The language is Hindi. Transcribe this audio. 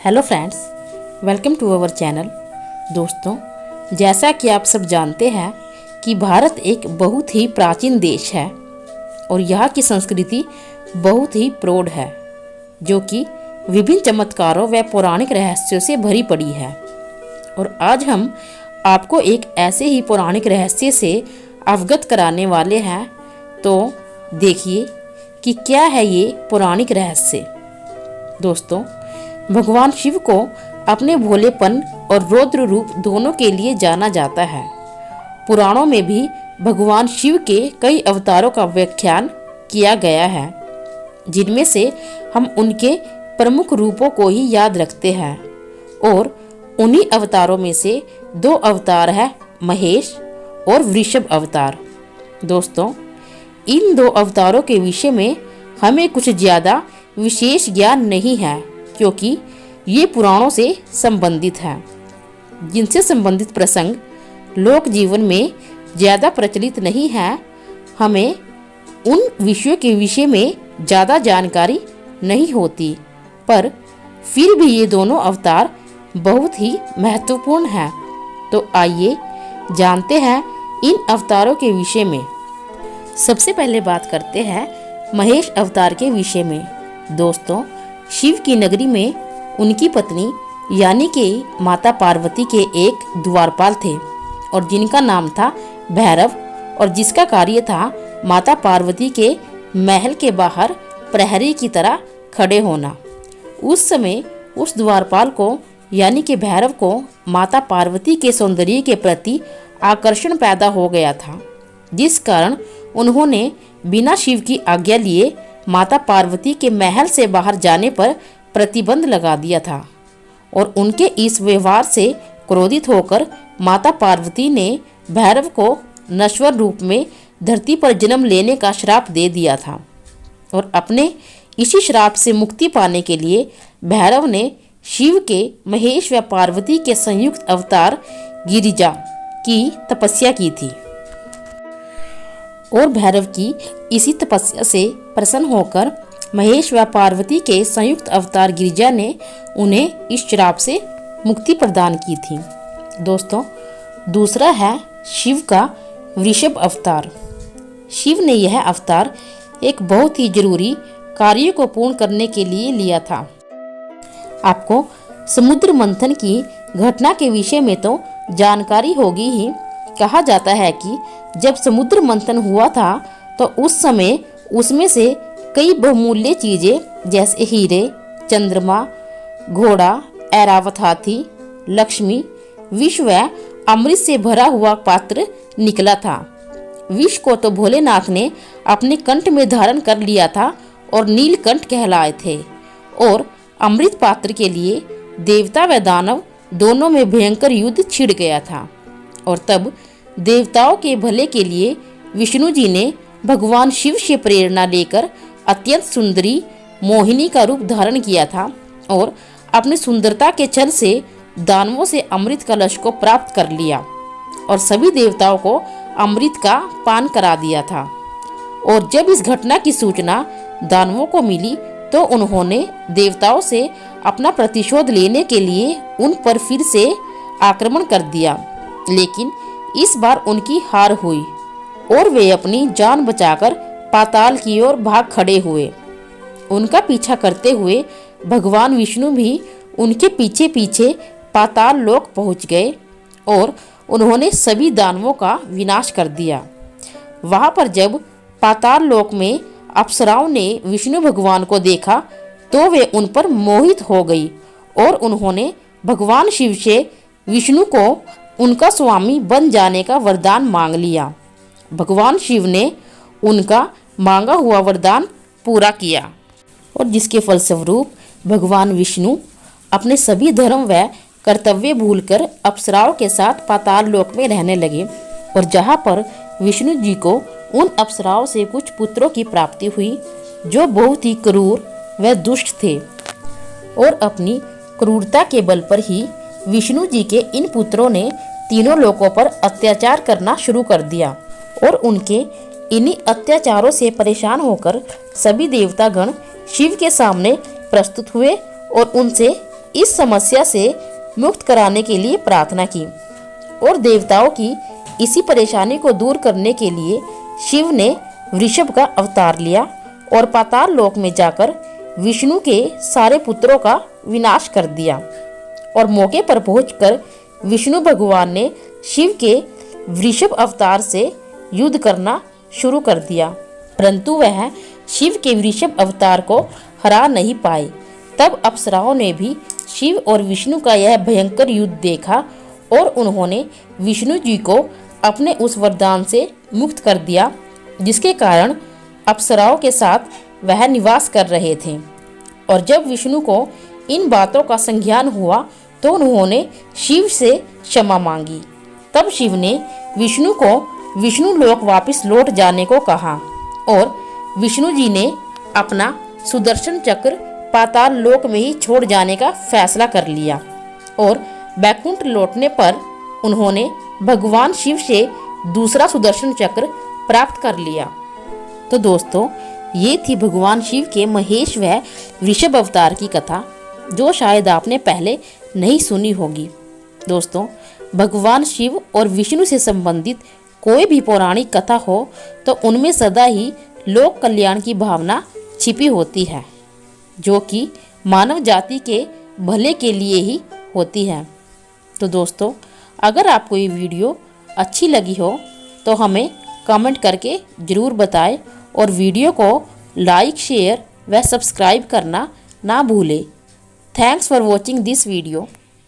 Hello friends, welcome to our channel. दोस्तों, जैसा कि आप सब जानते हैं कि भारत एक बहुत ही प्राचीन देश है और यहाँ की संस्कृति बहुत ही प्रौढ़ है, जो कि विभिन्न चमत्कारों व पौराणिक रहस्यों से भरी पड़ी है। और आज हम आपको एक ऐसे ही पौराणिक रहस्य से अवगत कराने वाले हैं। तो देखिए कि क्या है ये पौराणिक रहस्य। दोस्तों, भगवान शिव को अपने भोलेपन और रौद्र रूप दोनों के लिए जाना जाता है। पुराणों में भी भगवान शिव के कई अवतारों का व्याख्यान किया गया है, जिनमें से हम उनके प्रमुख रूपों को ही याद रखते हैं। और उन्हीं अवतारों में से दो अवतार है महेश और वृषभ अवतार। दोस्तों, इन दो अवतारों के विषय में हमें कुछ ज़्यादा विशेष ज्ञान नहीं है, क्योंकि ये पुराणों से संबंधित हैं, जिनसे संबंधित प्रसंग लोक जीवन में ज़्यादा प्रचलित नहीं है। हमें उन विषयों के विषय में ज़्यादा जानकारी नहीं होती, पर फिर भी ये दोनों अवतार बहुत ही महत्वपूर्ण हैं। तो आइए जानते हैं इन अवतारों के विषय में। सबसे पहले बात करते हैं महेश अवतार के विषय में। दोस्तों, शिव की नगरी में उनकी पत्नी यानी कि माता पार्वती के एक द्वारपाल थे, और जिनका नाम था भैरव, और जिसका कार्य था माता पार्वती के महल के बाहर प्रहरी की तरह खड़े होना। उस समय उस द्वारपाल को यानी कि भैरव को माता पार्वती के सौंदर्य के प्रति आकर्षण पैदा हो गया था, जिस कारण उन्होंने बिना शिव की आज्ञा लिए माता पार्वती के महल से बाहर जाने पर प्रतिबंध लगा दिया था। और उनके इस व्यवहार से क्रोधित होकर माता पार्वती ने भैरव को नश्वर रूप में धरती पर जन्म लेने का श्राप दे दिया था। और अपने इसी श्राप से मुक्ति पाने के लिए भैरव ने शिव के महेश व पार्वती के संयुक्त अवतार गिरिजा की तपस्या की थी। और भैरव की इसी तपस्या से प्रसन्न होकर महेश व पार्वती के संयुक्त अवतार गिरिजा ने उन्हें इस श्राप से मुक्ति प्रदान की थी। दोस्तों, दूसरा है शिव का वृषभ अवतार। शिव ने यह अवतार एक बहुत ही जरूरी कार्य को पूर्ण करने के लिए लिया था। आपको समुद्र मंथन की घटना के विषय में तो जानकारी होगी ही। कहा जाता है कि जब समुद्र मंथन हुआ था तो उस समय उसमें से कई बहुमूल्य चीजें जैसे हीरे, चंद्रमा, घोड़ा, ऐरावत हाथी, लक्ष्मी, विष व अमृत से भरा हुआ पात्र निकला था। विष को तो भोलेनाथ ने अपने कंठ में धारण कर लिया था और नीलकंठ कहलाए थे। और अमृत पात्र के लिए देवता व दानव दोनों में भयंकर युद्ध छिड़ गया था। और तब देवताओं के भले के लिए विष्णु जी ने भगवान शिव से प्रेरणा लेकर अत्यंत सुंदरी मोहिनी का रूप धारण किया था, और अपनी सुंदरता के छल से दानवों से अमृत कलश को प्राप्त कर लिया और सभी देवताओं को अमृत का पान करा दिया था। और जब इस घटना की सूचना दानवों को मिली तो उन्होंने देवताओं से अपना प्रतिशोध लेने के लिए उन पर फिर से आक्रमण कर दिया, लेकिन इस बार उनकी हार हुई और वे अपनी जान बचाकर पाताल की ओर भाग खड़े हुए। उनका पीछा करते हुए भगवान विष्णु भी उनके पीछे पीछे पाताल लोक पहुंच गए और उन्होंने सभी दानवों का विनाश कर दिया। वहां पर जब पाताल लोक में अप्सराओं ने विष्णु भगवान को देखा तो वे उन पर मोहित हो गई और उन्होंने भगवान शिव से विष्णु को उनका स्वामी बन जाने का वरदान मांग लिया। भगवान शिव ने उनका मांगा हुआ वरदान पूरा किया, और जिसके फलस्वरूप भगवान विष्णु अपने सभी धर्म व कर्तव्य भूलकर अप्सराओं के साथ पाताल लोक में रहने लगे। और जहाँ पर विष्णु जी को उन अप्सराओं से कुछ पुत्रों की प्राप्ति हुई, जो बहुत ही क्रूर व दुष्ट थे। और अपनी क्रूरता के बल पर ही विष्णु जी के इन पुत्रों ने तीनों लोकों पर अत्याचार करना शुरू कर दिया। और उनके इन्हीं अत्याचारों से परेशान होकर सभी देवतागण शिव के सामने प्रस्तुत हुए और उनसे इस समस्या से मुक्त कराने के लिए प्रार्थना की और देवताओं की इसी परेशानी को दूर करने के लिए शिव ने वृषभ का अवतार लिया और पाताल लोक में जाकर विष्णु के सारे पुत्रों का विनाश कर दिया। और मौके पर पहुंचकर विष्णु भगवान ने शिव के वृषभ अवतार से युद्ध करना शुरू कर दिया, परंतु वह शिव के वृषभ अवतार को हरा नहीं पाए। तब अप्सराओं ने भी शिव और विष्णु का यह भयंकर युद्ध देखा और उन्होंने विष्णु जी को अपने उस वरदान से मुक्त कर दिया, जिसके कारण अप्सराओं के साथ वह निवास कर रहे थे। और जब विष्णु को इन बातों का संज्ञान हुआ तो उन्होंने शिव से क्षमा मांगी। तब शिव ने विष्णु को विष्णु लोक वापस लौट जाने को कहा और विष्णु जी ने अपना सुदर्शन चक्र पाताल लोक में ही छोड़ जाने का फैसला कर लिया और बैकुंठ लौटने पर उन्होंने भगवान शिव से दूसरा सुदर्शन चक्र प्राप्त कर लिया। तो दोस्तों, ये थी भगवान शिव के महेश व वृषभ अवतार की कथा, जो शायद आपने पहले नहीं सुनी होगी। दोस्तों, भगवान शिव और विष्णु से संबंधित कोई भी पौराणिक कथा हो तो उनमें सदा ही लोक कल्याण की भावना छिपी होती है, जो कि मानव जाति के भले के लिए ही होती है। तो दोस्तों, अगर आपको ये वीडियो अच्छी लगी हो तो हमें कमेंट करके ज़रूर बताएं और वीडियो को लाइक, शेयर व सब्सक्राइब करना ना भूलें। Thanks for watching this video.